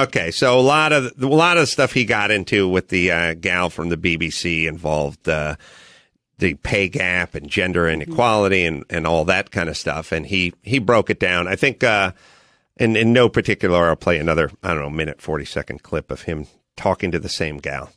Okay, so a lot of stuff he got into with the gal from the BBC involved the pay gap and gender inequality and all that kind of stuff, and he broke it down. I think in no particular, I'll play another minute 40-second clip of him talking to the same gal.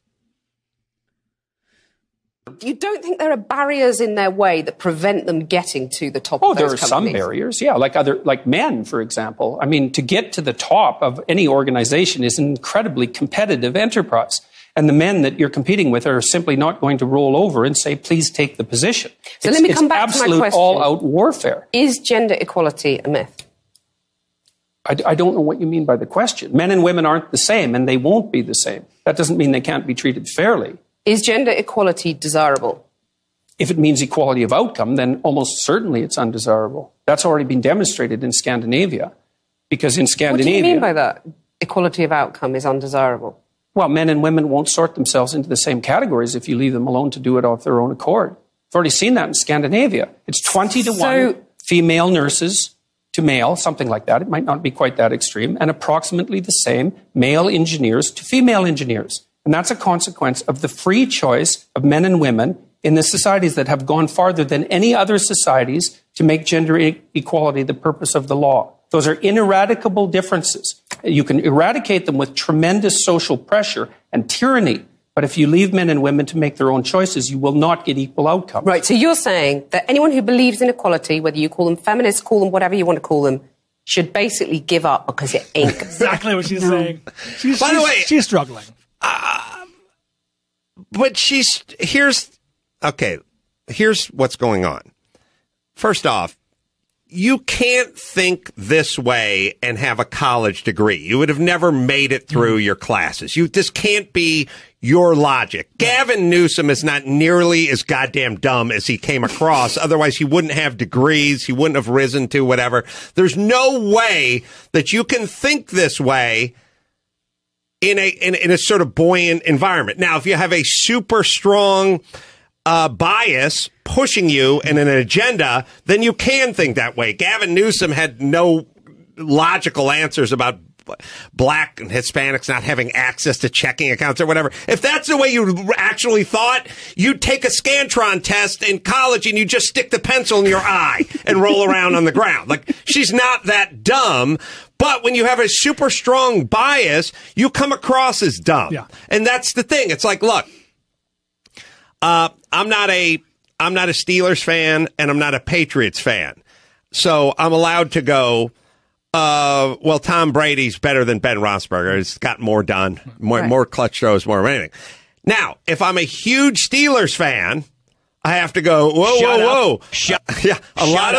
You don't think there are barriers in their way that prevent them getting to the top of those companies? There are some barriers, yeah, like men, for example. I mean, to get to the top of any organization is an incredibly competitive enterprise. And the men that you're competing with are simply not going to roll over and say, please take the position. So let me come back to my question. It's absolute all-out warfare. Is gender equality a myth? I don't know what you mean by the question. Men and women aren't the same, and they won't be the same. That doesn't mean they can't be treated fairly. Is gender equality desirable? If it means equality of outcome, then almost certainly it's undesirable. That's already been demonstrated in Scandinavia. Because in Scandinavia... What do you mean by that? Equality of outcome is undesirable? Well, men and women won't sort themselves into the same categories if you leave them alone to do it of their own accord. I've already seen that in Scandinavia. It's 20 to 1 female nurses to male, something like that. It might not be quite that extreme. And approximately the same male engineers to female engineers. And that's a consequence of the free choice of men and women in the societies that have gone farther than any other societies to make gender equality the purpose of the law. Those are ineradicable differences. You can eradicate them with tremendous social pressure and tyranny. But if you leave men and women to make their own choices, you will not get equal outcomes. Right, so you're saying that anyone who believes in equality, whether you call them feminists, call them whatever you want to call them, should basically give up because it ain't. Exactly what she's saying. By the way, she's struggling. But here's what's going on. First off, you can't think this way and have a college degree. You would have never made it through your classes. This can't be your logic. Gavin Newsom is not nearly as goddamn dumb as he came across. Otherwise, he wouldn't have degrees. He wouldn't have risen to whatever. There's no way that you can think this way in a sort of buoyant environment. Now, if you have a super strong bias pushing you in an agenda, then you can think that way. Gavin Newsom had no logical answers about black and Hispanics not having access to checking accounts or whatever. If that's the way you actually thought, you'd take a Scantron test in college and you just stick the pencil in your eye and roll around on the ground. Like, she's not that dumb. But when you have a super strong bias, you come across as dumb. Yeah. And that's the thing. It's like, look, I'm not a Steelers fan and I'm not a Patriots fan. So I'm allowed to go, well, Tom Brady's better than Ben Roethlisberger. He's got more done, more clutch throws, more of anything. Now, if I'm a huge Steelers fan, I have to go, whoa. A lot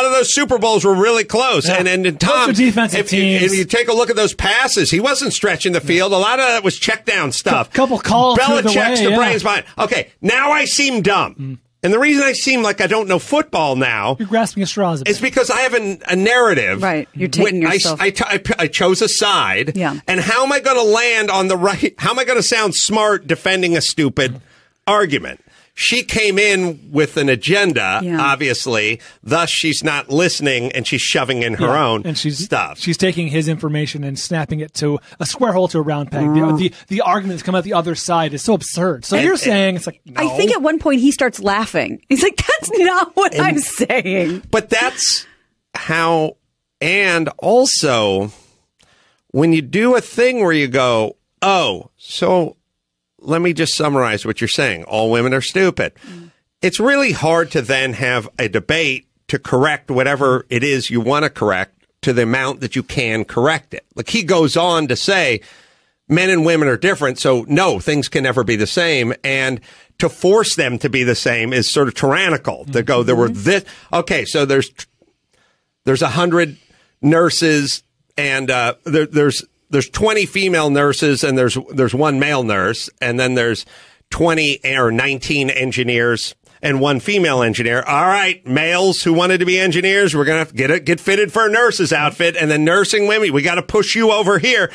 of those Super Bowls were really close. Yeah. And Tom, if you take a look at those passes, he wasn't stretching the field. A lot of that was check down stuff. Couple calls. Belichick's the brains behind. Okay, now I seem dumb. And the reason I seem like I don't know football now, you're grasping at straws, is because I have a narrative. Right, you're taking yourself. I chose a side. Yeah. And how am I going to land on the right? How am I going to sound smart defending a stupid argument? She came in with an agenda, obviously. Thus, she's not listening, and she's shoving in her own stuff. She's taking his information and snapping it to a square hole to a round peg. The argument that's come out the other side is so absurd. So you're saying it's like, no. I think at one point he starts laughing. He's like, that's not what I'm saying. But that's how, and also, when you do a thing where you go, oh, so let me just summarize what you're saying. All women are stupid. It's really hard to then have a debate to correct whatever it is you want to correct to the amount that you can correct it. Like, he goes on to say, men and women are different, so no, things can never be the same. And to force them to be the same is sort of tyrannical. To go, there were this. Okay, so there's 100 nurses, and there's 20 female nurses, and there's one male nurse, and then there's 20 or 19 engineers and one female engineer. All right, males who wanted to be engineers, we're going to have to get fitted for a nurse's outfit, and then nursing women, we got to push you over here.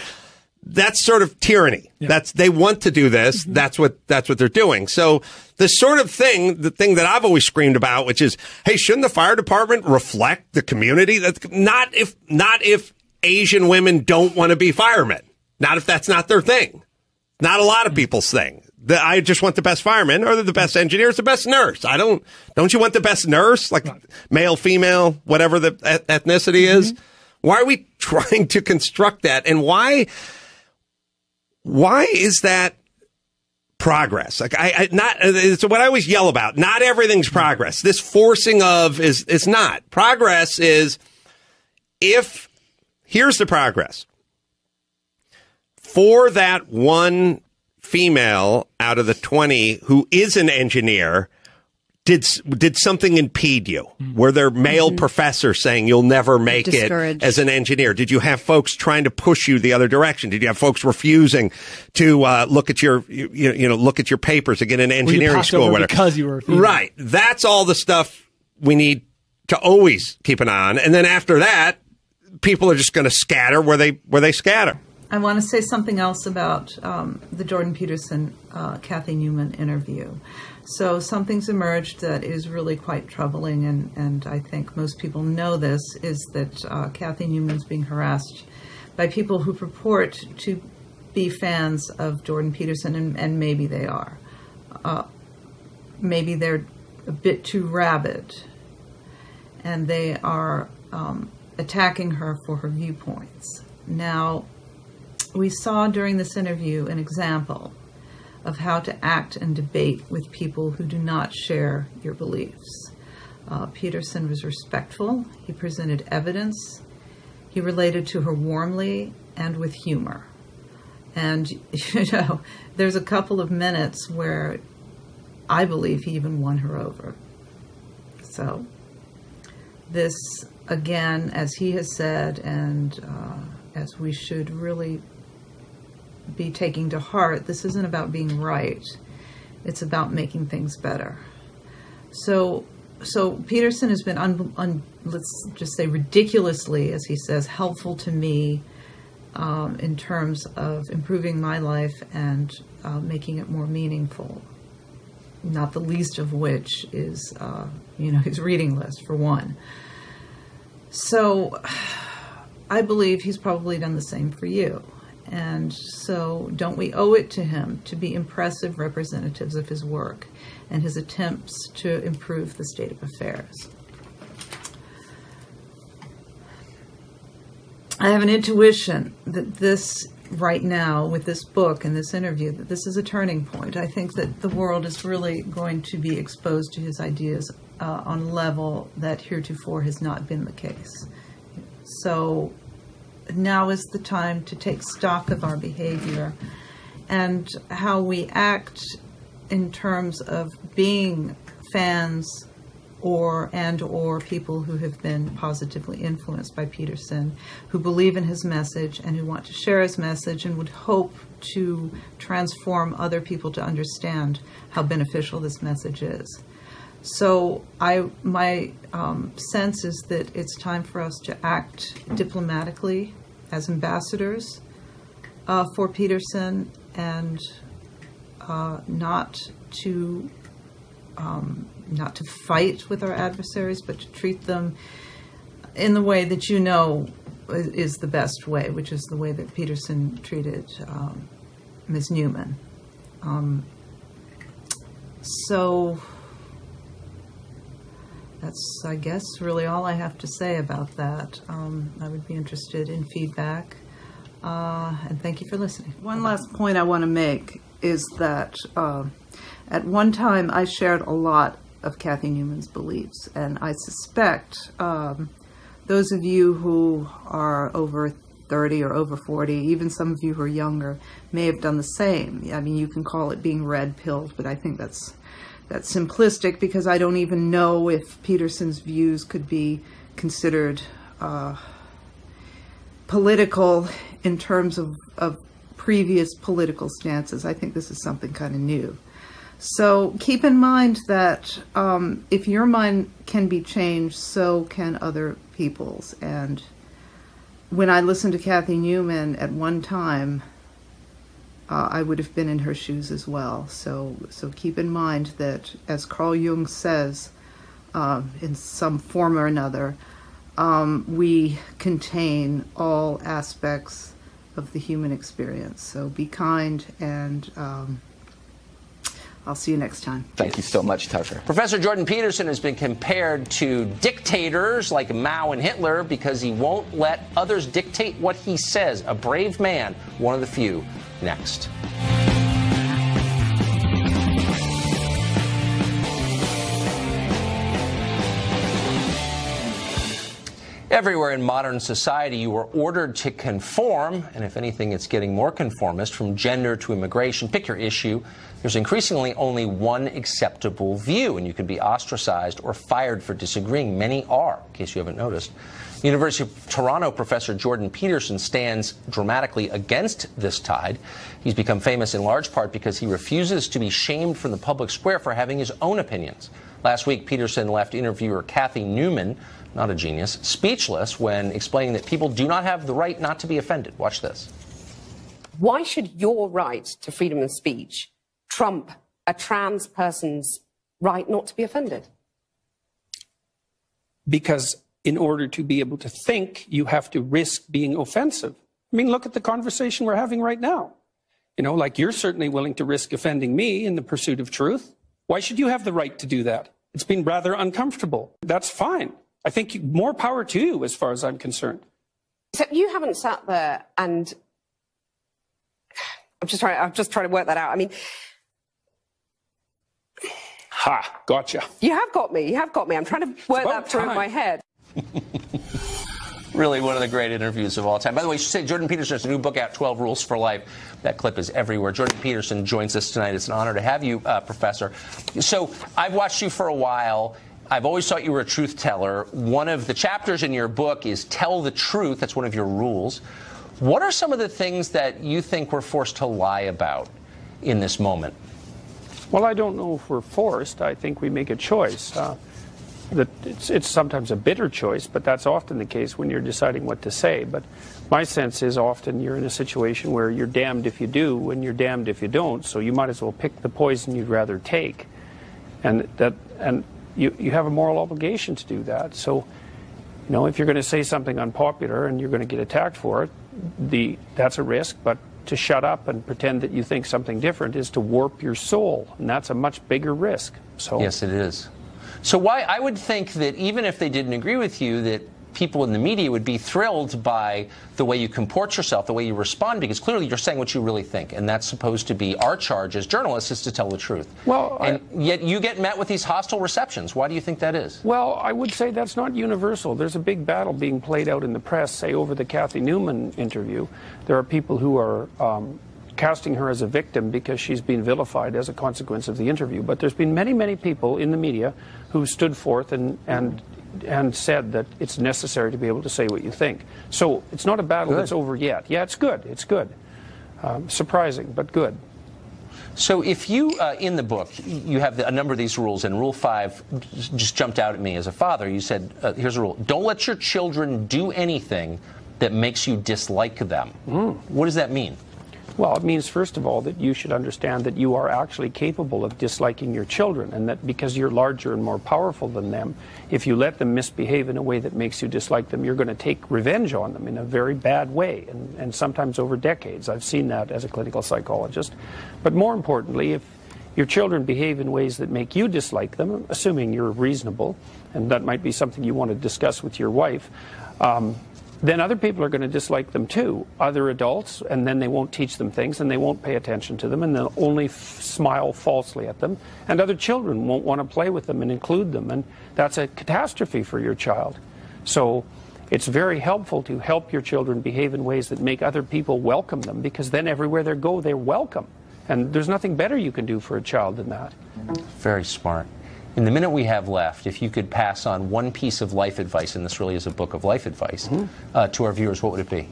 That's sort of tyranny. Yeah. They want to do this. That's what they're doing. So the sort of thing, the thing that I've always screamed about, which is, hey, shouldn't the fire department reflect the community? That's not if Asian women don't want to be firemen. Not if that's not their thing. Not a lot of people's thing. I just want the best fireman or the best engineers, the best nurse. Don't you want the best nurse? Like male, female, whatever the ethnicity is? Why are we trying to construct that? And why is that progress? Like it's what I always yell about. Not everything's progress. This forcing of is not. Progress is here's the progress. For that one female out of the 20 who is an engineer, did something impede you? Were there male professors saying you'll never make it as an engineer? Did you have folks trying to push you the other direction? Did you have folks refusing to look at your look at your papers to get an engineering school or whatever? Because you were a female. Right. That's all the stuff we need to always keep an eye on. And then after that, people are just going to scatter where they scatter. I want to say something else about the Jordan Peterson, Cathy Newman interview. So something's emerged that is really quite troubling, and I think most people know this, is that Cathy Newman's being harassed by people who purport to be fans of Jordan Peterson, and maybe they are. Maybe they're a bit too rabid, and they are attacking her for her viewpoints. Now, we saw during this interview an example of how to act and debate with people who do not share your beliefs. Peterson was respectful. He presented evidence. He related to her warmly and with humor. And, there's a couple of minutes where I believe he even won her over. So this, again, as he has said, and as we should really be taking to heart, this isn't about being right. It's about making things better. So Peterson has been, let's just say ridiculously, as he says, helpful to me in terms of improving my life and making it more meaningful. Not the least of which is, his reading list, for one. So I believe he's probably done the same for you. And so don't we owe it to him to be impressive representatives of his work and his attempts to improve the state of affairs? I have an intuition that this, right now, with this book and this interview, that this is a turning point. I think that the world is really going to be exposed to his ideas on a level that heretofore has not been the case. So now is the time to take stock of our behavior and how we act in terms of being fans or people who have been positively influenced by Peterson, who believe in his message and who want to share his message and would hope to transform other people to understand how beneficial this message is. So my sense is that it's time for us to act diplomatically as ambassadors for Peterson, and not to fight with our adversaries, but to treat them in the way that is the best way, which is the way that Peterson treated Ms. Newman. So that's, I guess, really all I have to say about that. I would be interested in feedback, and thank you for listening. One last point I want to make is that at one time I shared a lot of Cathy Newman's beliefs, and I suspect those of you who are over 30 or over 40, even some of you who are younger, may have done the same. I mean, you can call it being red-pilled, but I think that's simplistic, because I don't even know if Peterson's views could be considered political in terms of previous political stances. I think this is something kind of new. So keep in mind that if your mind can be changed, so can other people's. And when I listened to Cathy Newman at one time, I would have been in her shoes as well. So keep in mind that, as Carl Jung says, in some form or another, we contain all aspects of the human experience. So be kind, and I'll see you next time. Thank you so much, Tucker. Professor Jordan Peterson has been compared to dictators like Mao and Hitler because he won't let others dictate what he says. A brave man, one of the few. Next. Everywhere in modern society, you are ordered to conform, and if anything, it's getting more conformist, from gender to immigration. Pick your issue. There's increasingly only one acceptable view, and you can be ostracized or fired for disagreeing. Many are, in case you haven't noticed. University of Toronto professor Jordan Peterson stands dramatically against this tide. He's become famous in large part because he refuses to be shamed from the public square for having his own opinions. Last week, Peterson left interviewer Cathy Newman, not a genius, speechless when explaining that people do not have the right not to be offended. Watch this. Why should your right to freedom of speech trump a trans person's right not to be offended? Because in order to be able to think, you have to risk being offensive. I mean, look at the conversation we're having right now. You know, like, you're certainly willing to risk offending me in the pursuit of truth. Why should you have the right to do that? It's been rather uncomfortable. That's fine. I think more power to you, as far as I'm concerned. Except you haven't sat there and... I'm just trying to work that out. I mean... Ha, gotcha. You have got me. You have got me. I'm trying to work that through in my head. Really one of the great interviews of all time. By the way, you should say Jordan Peterson has a new book out, 12 Rules for Life. That clip is everywhere. Jordan Peterson joins us tonight. It's an honor to have you, Professor. So I've watched you for a while. I've always thought you were a truth teller. One of the chapters in your book is tell the truth. That's one of your rules. What are some of the things that you think we're forced to lie about in this moment? Well, I don't know if we're forced. I think we make a choice. That it's sometimes a bitter choice, but that's often the case when you're deciding what to say. But my sense is often you're in a situation where you're damned if you do and you're damned if you don't, so you might as well pick the poison you'd rather take. And you have a moral obligation to do that. So, you know, if you're going to say something unpopular and you're going to get attacked for it, that's a risk, but to shut up and pretend that you think something different is to warp your soul, and that's a much bigger risk. So yes, it is. So why I would think that even if they didn't agree with you, that people in the media would be thrilled by the way you comport yourself, the way you respond, because clearly you're saying what you really think, and that's supposed to be our charge as journalists, is to tell the truth. Well, and yet you get met with these hostile receptions. Why do you think that is? Well, I would say that's not universal. There's a big battle being played out in the press, say over the Cathy Newman interview. There are people who are casting her as a victim because she's been vilified as a consequence of the interview. But there's been many, many people in the media who stood forth and said that it's necessary to be able to say what you think. So it's not a battle that's over yet. Yeah, it's good. It's good. Surprising, but good. So if you, in the book, you have a number of these rules, and Rule 5 just jumped out at me as a father. You said, here's a rule. Don't let your children do anything that makes you dislike them. What does that mean? Well, it means, first of all, that you should understand that you are actually capable of disliking your children, and that because you're larger and more powerful than them, if you let them misbehave in a way that makes you dislike them, you're going to take revenge on them in a very bad way, and sometimes over decades. I've seen that as a clinical psychologist. But more importantly, if your children behave in ways that make you dislike them, assuming you're reasonable, and that might be something you want to discuss with your wife, then other people are going to dislike them too, other adults, and then they won't teach them things, and they won't pay attention to them, and they'll only smile falsely at them, and other children won't want to play with them and include them, and that's a catastrophe for your child. So it's very helpful to help your children behave in ways that make other people welcome them, because then everywhere they go, they're welcome. And there's nothing better you can do for a child than that. Very smart. In the minute we have left, if you could pass on one piece of life advice, and this really is a book of life advice, to our viewers, what would it be?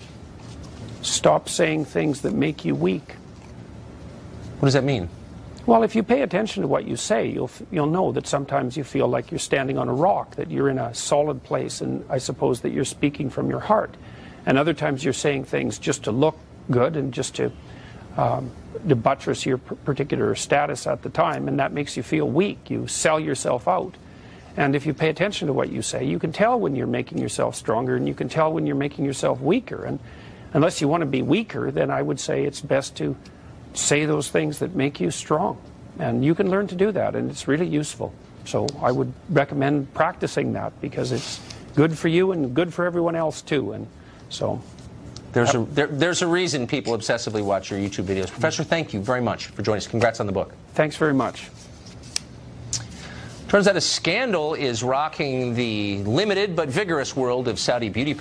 Stop saying things that make you weak. What does that mean? Well, if you pay attention to what you say, you'll know that sometimes you feel like you're standing on a rock, that you're in a solid place, and I suppose that you're speaking from your heart. And other times you're saying things just to look good and just to buttress your particular status at the time, and that makes you feel weak. You sell yourself out. And if you pay attention to what you say, you can tell when you're making yourself stronger, and you can tell when you're making yourself weaker. And unless you want to be weaker, then I would say it's best to say those things that make you strong. And you can learn to do that, and it's really useful. So I would recommend practicing that because it's good for you and good for everyone else too. And so there's a reason people obsessively watch your YouTube videos. Professor, thank you very much for joining us. Congrats on the book. Thanks very much. Turns out a scandal is rocking the limited but vigorous world of Saudi beauty